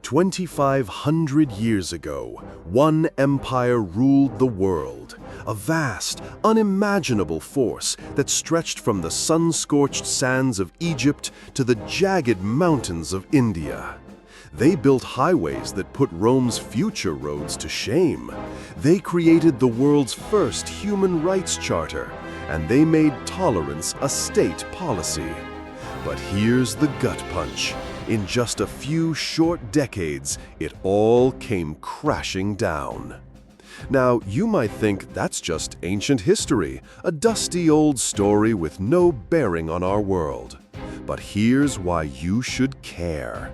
2,500 years ago, one empire ruled the world, a vast, unimaginable force that stretched from the sun-scorched sands of Egypt to the jagged mountains of India. They built highways that put Rome's future roads to shame. They created the world's first human rights charter, and they made tolerance a state policy. But here's the gut punch. In just a few short decades, it all came crashing down. Now, you might think that's just ancient history, a dusty old story with no bearing on our world. But here's why you should care.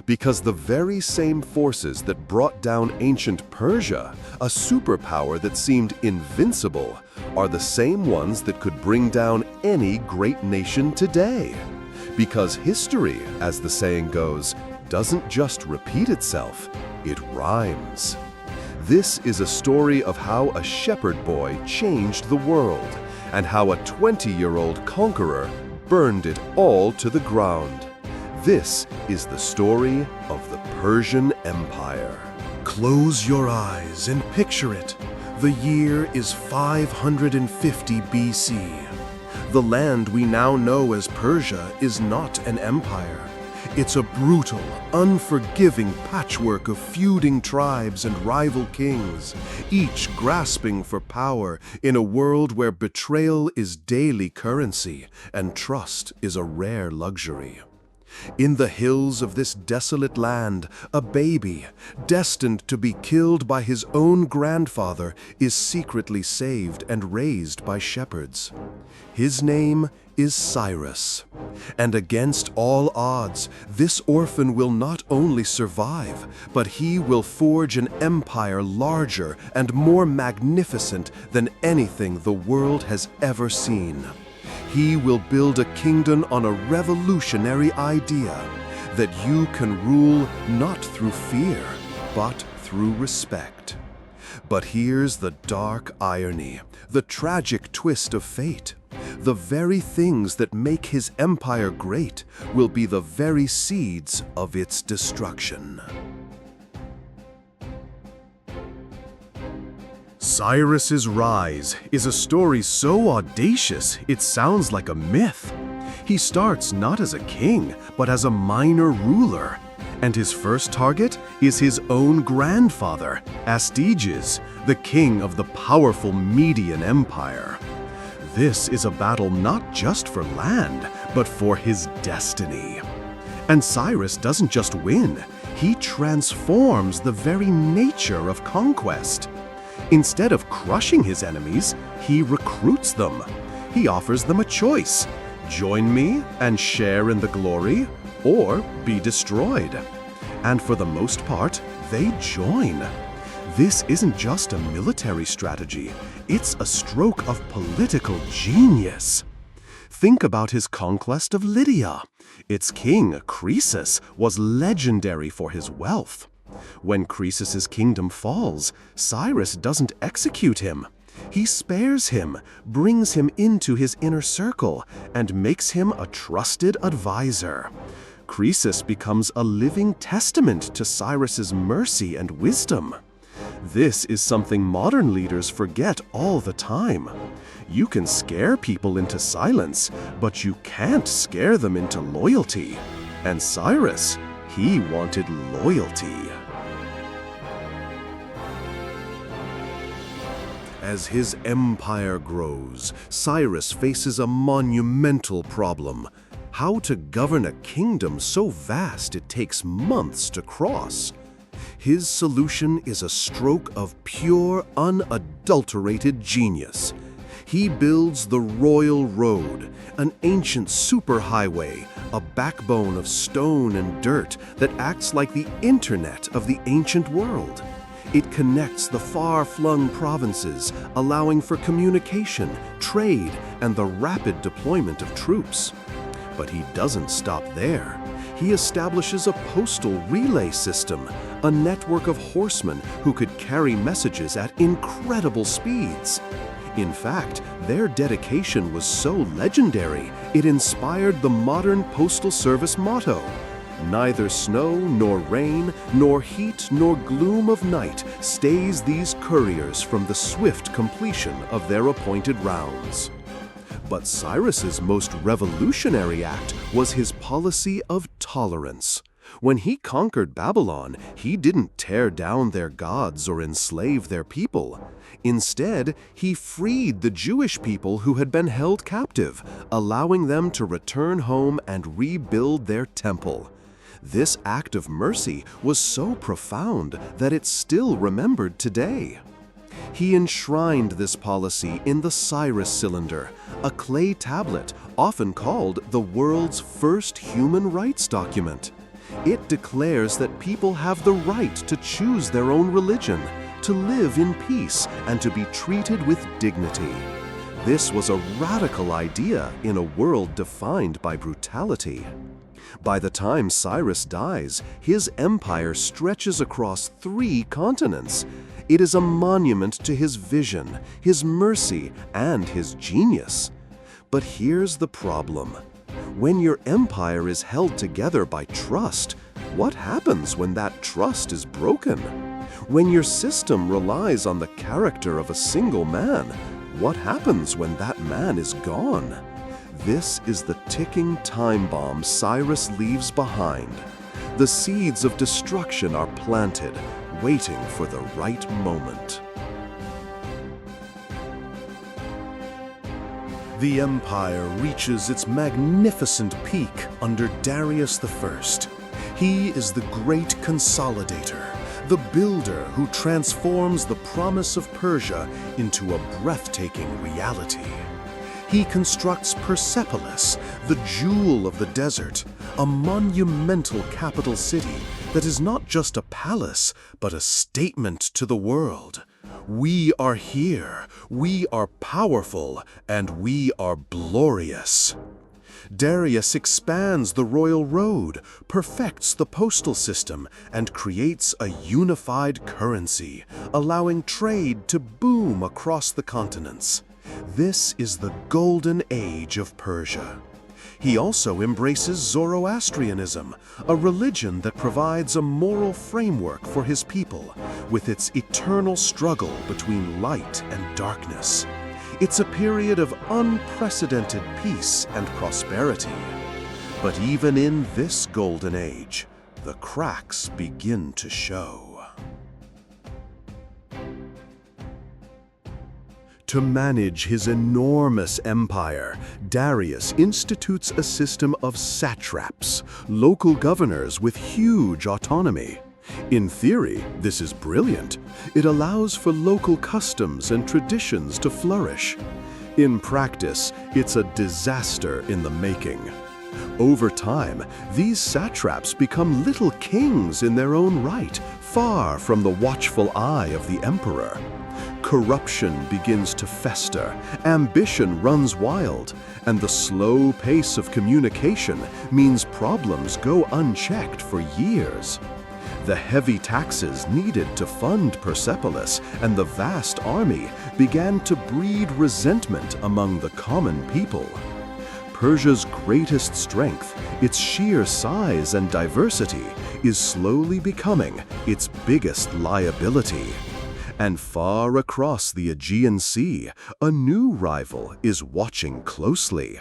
Because the very same forces that brought down ancient Persia, a superpower that seemed invincible, are the same ones that could bring down any great nation today. Because history, as the saying goes, doesn't just repeat itself, it rhymes. This is a story of how a shepherd boy changed the world, and how a 20-year-old conqueror burned it all to the ground. This is the story of the Persian Empire. Close your eyes and picture it. The year is 550 BC. The land we now know as Persia is not an empire. It's a brutal, unforgiving patchwork of feuding tribes and rival kings, each grasping for power in a world where betrayal is daily currency and trust is a rare luxury. In the hills of this desolate land, a baby, destined to be killed by his own grandfather, is secretly saved and raised by shepherds. His name is Cyrus. And against all odds, this orphan will not only survive, but he will forge an empire larger and more magnificent than anything the world has ever seen. He will build a kingdom on a revolutionary idea that you can rule not through fear, but through respect. But here's the dark irony, the tragic twist of fate. The very things that make his empire great will be the very seeds of its destruction. Cyrus's rise is a story so audacious it sounds like a myth. He starts not as a king, but as a minor ruler. And his first target is his own grandfather, Astyages, the king of the powerful Median Empire. This is a battle not just for land, but for his destiny. And Cyrus doesn't just win, he transforms the very nature of conquest. Instead of crushing his enemies, he recruits them. He offers them a choice: join me and share in the glory, or be destroyed. And for the most part, they join. This isn't just a military strategy, it's a stroke of political genius. Think about his conquest of Lydia. Its king, Croesus, was legendary for his wealth. When Croesus's kingdom falls, Cyrus doesn't execute him. He spares him, brings him into his inner circle, and makes him a trusted advisor. Croesus becomes a living testament to Cyrus's mercy and wisdom. This is something modern leaders forget all the time. You can scare people into silence, but you can't scare them into loyalty. And Cyrus, he wanted loyalty. As his empire grows, Cyrus faces a monumental problem: how to govern a kingdom so vast it takes months to cross. His solution is a stroke of pure, unadulterated genius. He builds the Royal Road, an ancient superhighway, a backbone of stone and dirt that acts like the internet of the ancient world. It connects the far-flung provinces, allowing for communication, trade, and the rapid deployment of troops. But he doesn't stop there. He establishes a postal relay system, a network of horsemen who could carry messages at incredible speeds. In fact, their dedication was so legendary, it inspired the modern postal service motto: Neither snow nor rain, nor heat nor gloom of night stays these couriers from the swift completion of their appointed rounds. But Cyrus's most revolutionary act was his policy of tolerance. When he conquered Babylon, he didn't tear down their gods or enslave their people. Instead, he freed the Jewish people who had been held captive, allowing them to return home and rebuild their temple. This act of mercy was so profound that it's still remembered today. He enshrined this policy in the Cyrus Cylinder, a clay tablet often called the world's first human rights document. It declares that people have the right to choose their own religion, to live in peace, and to be treated with dignity. This was a radical idea in a world defined by brutality. By the time Cyrus dies, his empire stretches across 3 continents. It is a monument to his vision, his mercy, and his genius. But here's the problem. When your empire is held together by trust, what happens when that trust is broken? When your system relies on the character of a single man, what happens when that man is gone? This is the ticking time bomb Cyrus leaves behind. The seeds of destruction are planted, waiting for the right moment. The empire reaches its magnificent peak under Darius I. He is the great consolidator, the builder who transforms the promise of Persia into a breathtaking reality. He constructs Persepolis, the jewel of the desert, a monumental capital city that is not just a palace, but a statement to the world. We are here, we are powerful, and we are glorious. Darius expands the royal road, perfects the postal system, and creates a unified currency, allowing trade to boom across the continents. This is the golden age of Persia. He also embraces Zoroastrianism, a religion that provides a moral framework for his people, with its eternal struggle between light and darkness. It's a period of unprecedented peace and prosperity. But even in this golden age, the cracks begin to show. To manage his enormous empire, Darius institutes a system of satraps, local governors with huge autonomy. In theory, this is brilliant. It allows for local customs and traditions to flourish. In practice, it's a disaster in the making. Over time, these satraps become little kings in their own right, far from the watchful eye of the emperor. Corruption begins to fester, ambition runs wild, and the slow pace of communication means problems go unchecked for years. The heavy taxes needed to fund Persepolis and the vast army began to breed resentment among the common people. Persia's greatest strength, its sheer size and diversity, is slowly becoming its biggest liability. And far across the Aegean Sea, a new rival is watching closely.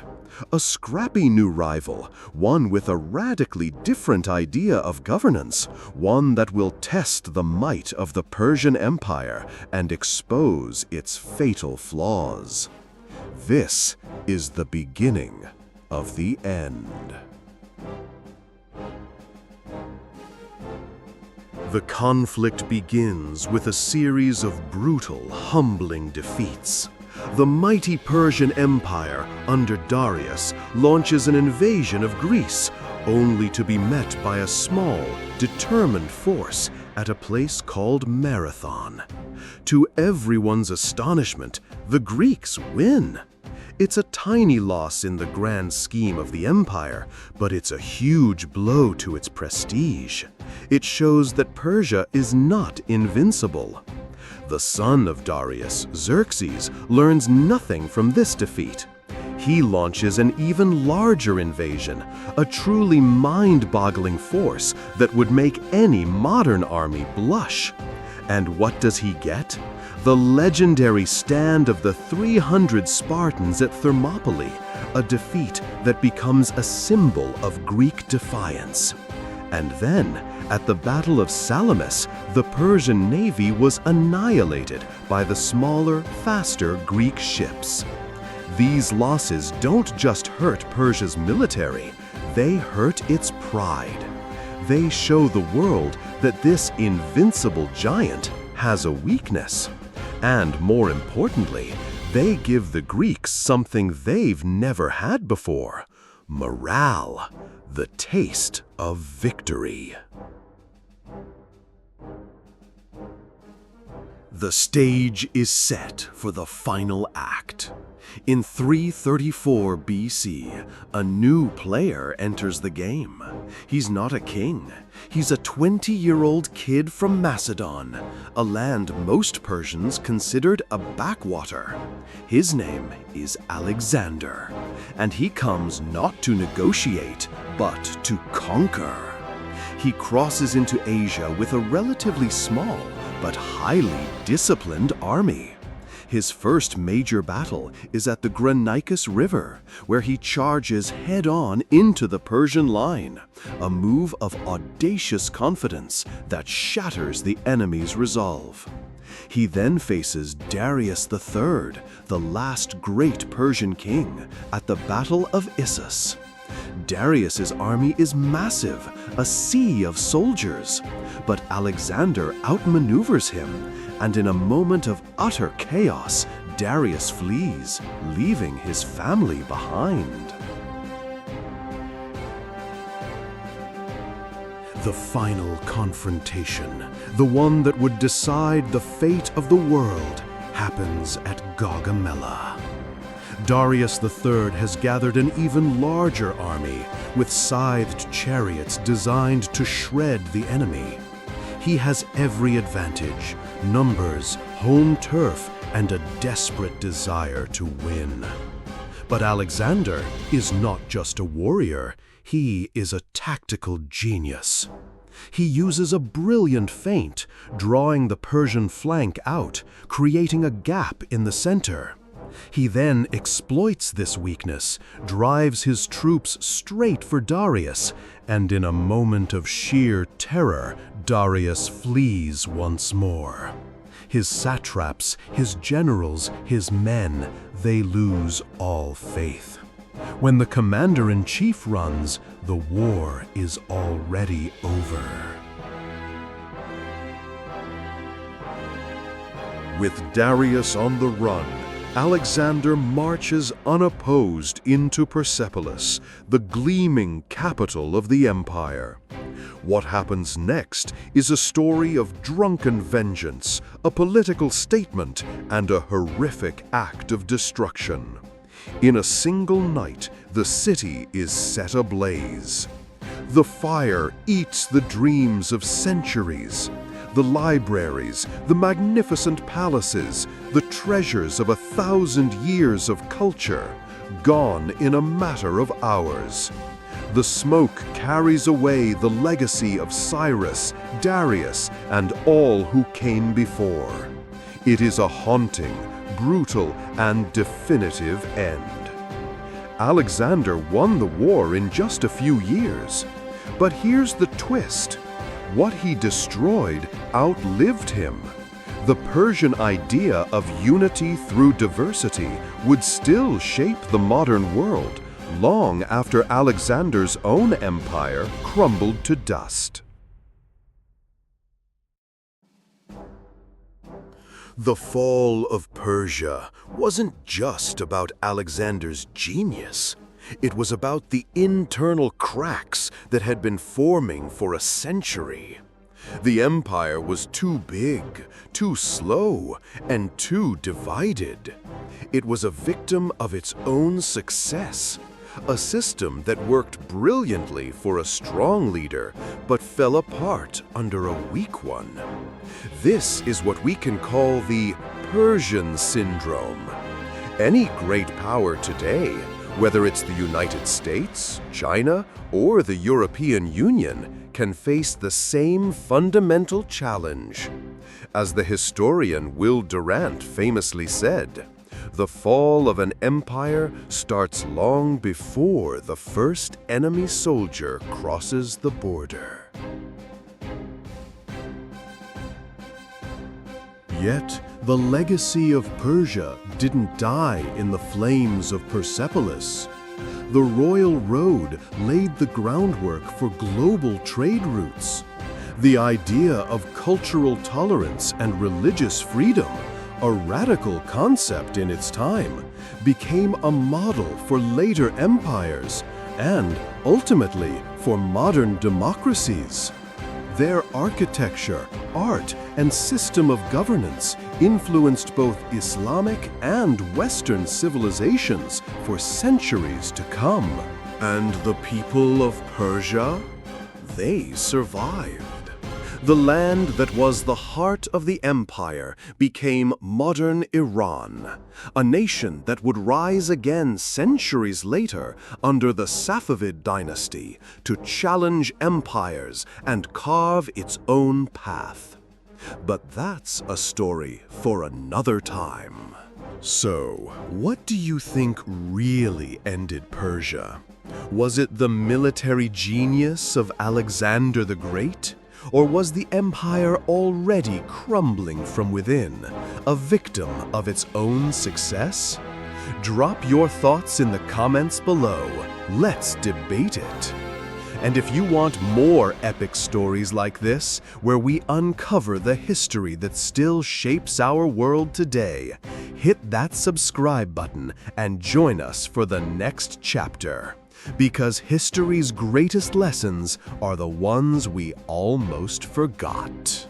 A scrappy new rival, one with a radically different idea of governance, one that will test the might of the Persian Empire and expose its fatal flaws. This is the beginning of the end. The conflict begins with a series of brutal, humbling defeats. The mighty Persian Empire, under Darius, launches an invasion of Greece, only to be met by a small, determined force at a place called Marathon. To everyone's astonishment, the Greeks win. It's a tiny loss in the grand scheme of the empire, but it's a huge blow to its prestige. It shows that Persia is not invincible. The son of Darius, Xerxes, learns nothing from this defeat. He launches an even larger invasion, a truly mind-boggling force that would make any modern army blush. And what does he get? The legendary stand of the 300 Spartans at Thermopylae, a defeat that becomes a symbol of Greek defiance. And then, at the Battle of Salamis, the Persian navy was annihilated by the smaller, faster Greek ships. These losses don't just hurt Persia's military, they hurt its pride. They show the world that this invincible giant has a weakness. And more importantly, they give the Greeks something they've never had before: morale, the taste of victory. The stage is set for the final act. In 334 BC, a new player enters the game. He's not a king. He's a 20-year-old kid from Macedon, a land most Persians considered a backwater. His name is Alexander, and he comes not to negotiate, but to conquer. He crosses into Asia with a relatively small but highly disciplined army. His first major battle is at the Granicus River, where he charges head-on into the Persian line, a move of audacious confidence that shatters the enemy's resolve. He then faces Darius III, the last great Persian king, at the Battle of Issus. Darius's army is massive, a sea of soldiers, but Alexander outmaneuvers him, and in a moment of utter chaos, Darius flees, leaving his family behind. The final confrontation, the one that would decide the fate of the world, happens at Gaugamela. Darius III has gathered an even larger army, with scythed chariots designed to shred the enemy. He has every advantage: numbers, home turf, and a desperate desire to win. But Alexander is not just a warrior, he is a tactical genius. He uses a brilliant feint, drawing the Persian flank out, creating a gap in the center. He then exploits this weakness, drives his troops straight for Darius, and in a moment of sheer terror, Darius flees once more. His satraps, his generals, his men, they lose all faith. When the commander-in-chief runs, the war is already over. With Darius on the run, Alexander marches unopposed into Persepolis, the gleaming capital of the empire. What happens next is a story of drunken vengeance, a political statement, and a horrific act of destruction. In a single night, the city is set ablaze. The fire eats the dreams of centuries. The libraries, the magnificent palaces, the treasures of 1,000 years of culture, gone in a matter of hours. The smoke carries away the legacy of Cyrus, Darius, and all who came before. It is a haunting, brutal, and definitive end. Alexander won the war in just a few years. But here's the twist. What he destroyed outlived him. The Persian idea of unity through diversity would still shape the modern world long after Alexander's own empire crumbled to dust. The fall of Persia wasn't just about Alexander's genius. It was about the internal cracks that had been forming for a century. The empire was too big, too slow, and too divided. It was a victim of its own success, a system that worked brilliantly for a strong leader but fell apart under a weak one. This is what we can call the Persian syndrome. Any great power today, whether it's the United States, China, or the European Union, can face the same fundamental challenge. As the historian Will Durant famously said, "The fall of an empire starts long before the first enemy soldier crosses the border." Yet, the legacy of Persia didn't die in the flames of Persepolis. The Royal Road laid the groundwork for global trade routes. The idea of cultural tolerance and religious freedom, a radical concept in its time, became a model for later empires and, ultimately, for modern democracies. Their architecture, art, and system of governance influenced both Islamic and Western civilizations for centuries to come. And the people of Persia? They survived. The land that was the heart of the empire became modern Iran, a nation that would rise again centuries later under the Safavid dynasty to challenge empires and carve its own path. But that's a story for another time. So, what do you think really ended Persia? Was it the military genius of Alexander the Great? Or was the empire already crumbling from within, a victim of its own success? Drop your thoughts in the comments below. Let's debate it. And if you want more epic stories like this, where we uncover the history that still shapes our world today, hit that subscribe button and join us for the next chapter. Because history's greatest lessons are the ones we almost forgot.